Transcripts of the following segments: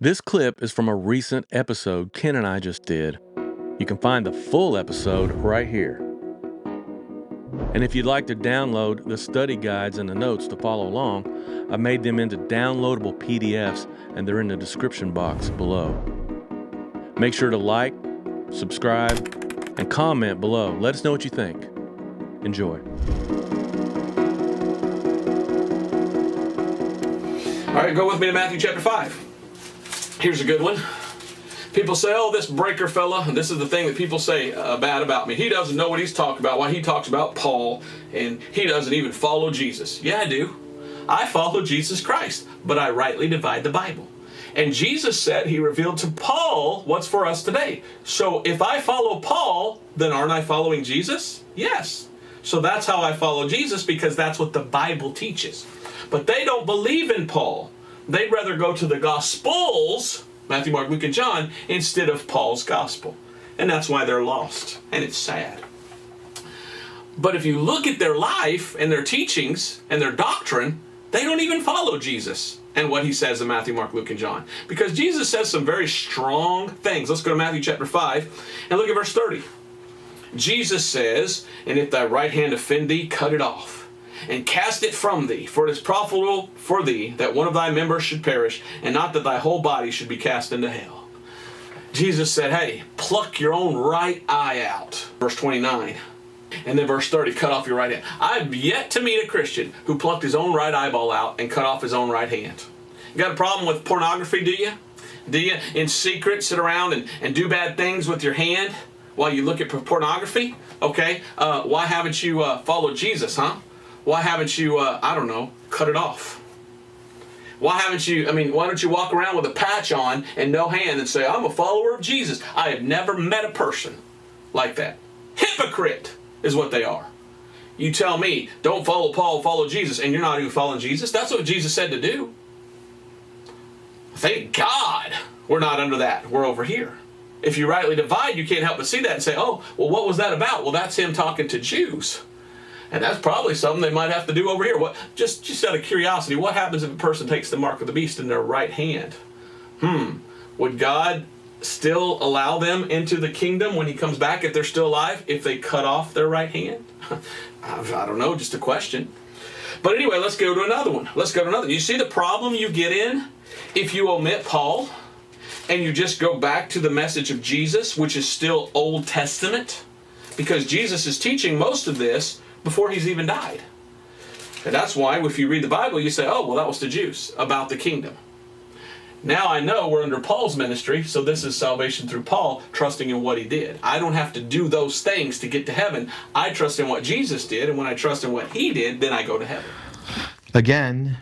This clip is from a recent episode Ken and I just did. You can find the full episode right here. And if you'd like to download the study guides and the notes to follow along, I made them into downloadable PDFs and they're in the description box below. Make sure to like, subscribe, and comment below. Let us know what you think. Enjoy. All right, go with me to Matthew chapter 5. Here's a good one. People say, oh, this breaker fella, and this is the thing that people say bad about me. He doesn't know what he's talking about. Why he talks about Paul, and he doesn't even follow Jesus. Yeah, I do. I follow Jesus Christ, but I rightly divide the Bible. And Jesus said he revealed to Paul what's for us today. So if I follow Paul, then aren't I following Jesus? Yes. So that's how I follow Jesus, because that's what the Bible teaches. But they don't believe in Paul. They'd rather go to the Gospels, Matthew, Mark, Luke, and John, instead of Paul's Gospel. And that's why they're lost. And it's sad. But if you look at their life and their teachings and their doctrine, they don't even follow Jesus and what he says in Matthew, Mark, Luke, and John. Because Jesus says some very strong things. Let's go to Matthew chapter 5 and look at verse 30. Jesus says, and if thy right hand offend thee, cut it off, and cast it from thee, for it is profitable for thee that one of thy members should perish, and not that thy whole body should be cast into hell. Jesus said, hey, pluck your own right eye out. Verse 29. And then verse 30, cut off your right hand. I've yet to meet a Christian who plucked his own right eyeball out and cut off his own right hand. You got a problem with pornography, do you? Do you, in secret, sit around and do bad things with your hand while you look at pornography? Okay, why haven't you followed Jesus, huh? Why haven't you, cut it off? Why don't you walk around with a patch on and no hand and say, I'm a follower of Jesus? I have never met a person like that. Hypocrite is what they are. You tell me, don't follow Paul, follow Jesus, and you're not even following Jesus? That's what Jesus said to do. Thank God we're not under that. We're over here. If you rightly divide, you can't help but see that and say, oh, well, what was that about? Well, that's him talking to Jews. And that's probably something they might have to do over here. What, just out of curiosity, what happens if a person takes the mark of the beast in their right hand? Would God still allow them into the kingdom when he comes back if they're still alive, if they cut off their right hand? I don't know, just a question. But anyway, let's go to another one. You see the problem you get in if you omit Paul and you just go back to the message of Jesus, which is still Old Testament? Because Jesus is teaching most of this before he's even died. And that's why if you read the Bible, you say, oh, well, that was the Jews about the kingdom. Now I know we're under Paul's ministry, so this is salvation through Paul, trusting in what he did. I don't have to do those things to get to heaven. I trust in what Jesus did, and when I trust in what he did, then I go to heaven. Again,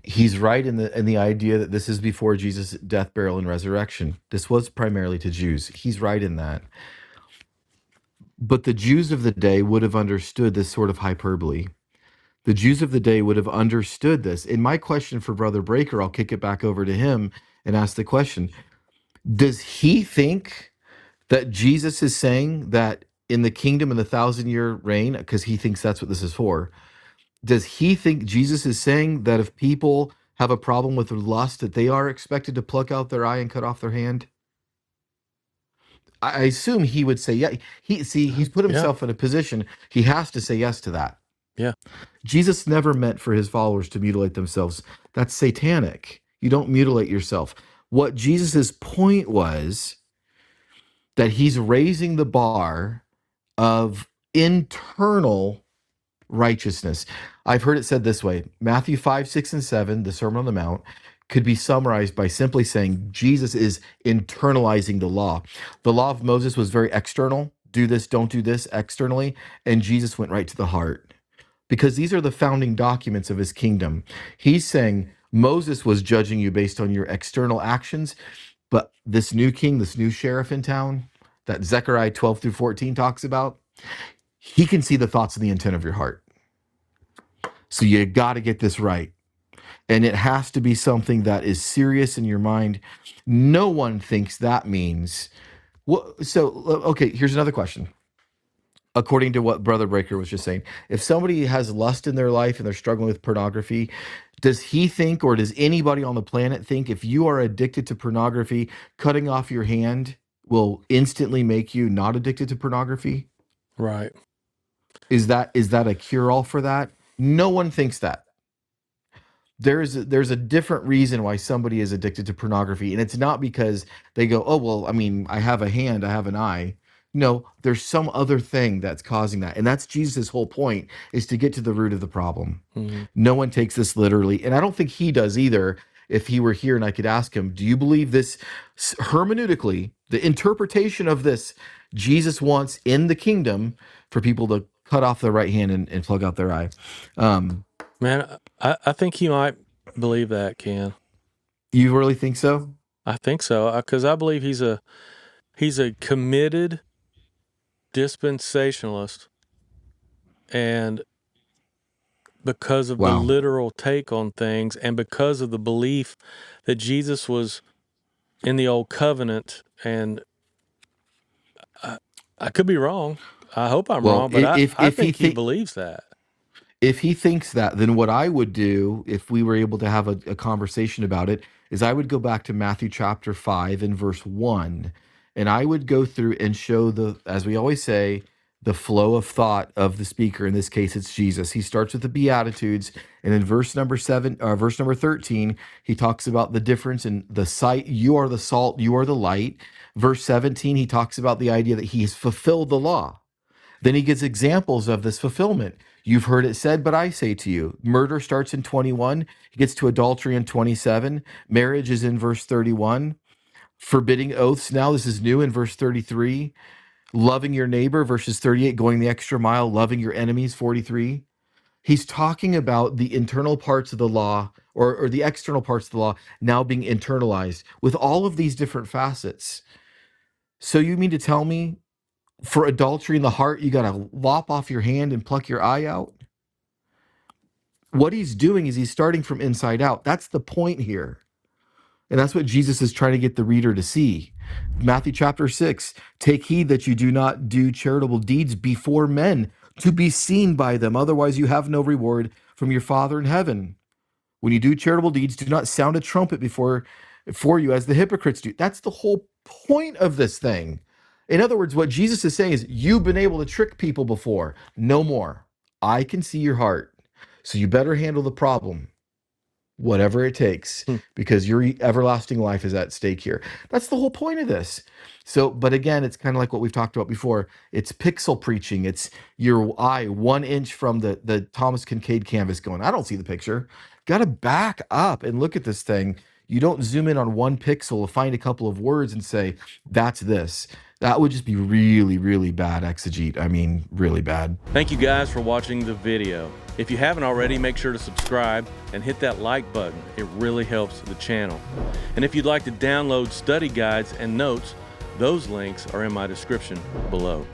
he's right in the idea that this is before Jesus' death, burial, and resurrection. This was primarily to Jews. He's right in that. But the Jews of the day would have understood this sort of hyperbole. The Jews of the day would have understood this. In my question for Brother Breaker, I'll kick it back over to him and ask the question, does he think that Jesus is saying that in the kingdom in the 1,000-year reign, because he thinks that's what this is for, does he think Jesus is saying that if people have a problem with lust, that they are expected to pluck out their eye and cut off their hand? I assume he would say, yeah. He's put himself in a position, he has to say yes to that. Yeah. Jesus never meant for his followers to mutilate themselves. That's satanic. You don't mutilate yourself. What Jesus's point was that he's raising the bar of internal righteousness. I've heard it said this way: Matthew 5, 6, and 7, the Sermon on the Mount, could be summarized by simply saying Jesus is internalizing the law. The law of Moses was very external. Do this, don't do this, externally. And Jesus went right to the heart. Because these are the founding documents of his kingdom. He's saying Moses was judging you based on your external actions, but this new king, this new sheriff in town that Zechariah 12 through 14 talks about, he can see the thoughts and the intent of your heart. So you got to get this right. And it has to be something that is serious in your mind. No one thinks that means... okay, here's another question. according to what Brother Breaker was just saying, if somebody has lust in their life and they're struggling with pornography, does he think, or does anybody on the planet think, if you are addicted to pornography, cutting off your hand will instantly make you not addicted to pornography? Right. Is that a cure-all for that? No one thinks that. There's a different reason why somebody is addicted to pornography, and it's not because they go, oh well, I mean, I have a hand, I have an eye. No, there's some other thing that's causing that, and that's Jesus' whole point, is to get to the root of the problem. Mm-hmm. No one takes this literally, and I don't think he does either. If he were here and I could ask him, do you believe this hermeneutically, the interpretation of this, Jesus wants in the kingdom for people to cut off their right hand and plug out their eye? Man, I think he might believe that, Ken. You really think so? I think so, because I believe he's a committed dispensationalist, and because of the Wow. literal take on things, and because of the belief that Jesus was in the old covenant, and I could be wrong. I hope I'm Well, wrong, but I if think he believes that. if he thinks that, then what I would do, if we were able to have a conversation about it, is I would go back to Matthew chapter 5 and verse 1, and I would go through and show the, as we always say, the flow of thought of the speaker. In this case, it's Jesus. He starts with the Beatitudes, and in verse number 13, he talks about the difference in the sight. You are the salt, you are the light. Verse 17, he talks about the idea that he has fulfilled the law. Then he gives examples of this fulfillment. You've heard it said, but I say to you. Murder starts in 21. He gets to adultery in 27. Marriage is in verse 31. Forbidding oaths now, this is new in verse 33. Loving your neighbor, verses 38. Going the extra mile, loving your enemies, 43. He's talking about the internal parts of the law, or the external parts of the law now being internalized with all of these different facets. So you mean to tell me, for adultery in the heart, you got to lop off your hand and pluck your eye out? What he's doing is he's starting from inside out. That's the point here. And that's what Jesus is trying to get the reader to see. Matthew chapter 6, take heed that you do not do charitable deeds before men to be seen by them. Otherwise, you have no reward from your Father in heaven. When you do charitable deeds, do not sound a trumpet for you as the hypocrites do. That's the whole point of this thing. In other words, what Jesus is saying is, you've been able to trick people before. No more. I can see your heart. So you better handle the problem, whatever it takes, because your everlasting life is at stake here. That's the whole point of this. So, but again, it's kind of like what we've talked about before. It's pixel preaching. It's your eye 1 inch from the Thomas Kincaid canvas going, I don't see the picture. Got to back up and look at this thing. You don't zoom in on 1 pixel, find a couple of words and say, that's this. That would just be really, really bad exegete. I mean, really bad. Thank you guys for watching the video. If you haven't already, make sure to subscribe and hit that like button. It really helps the channel. And if you'd like to download study guides and notes, those links are in my description below.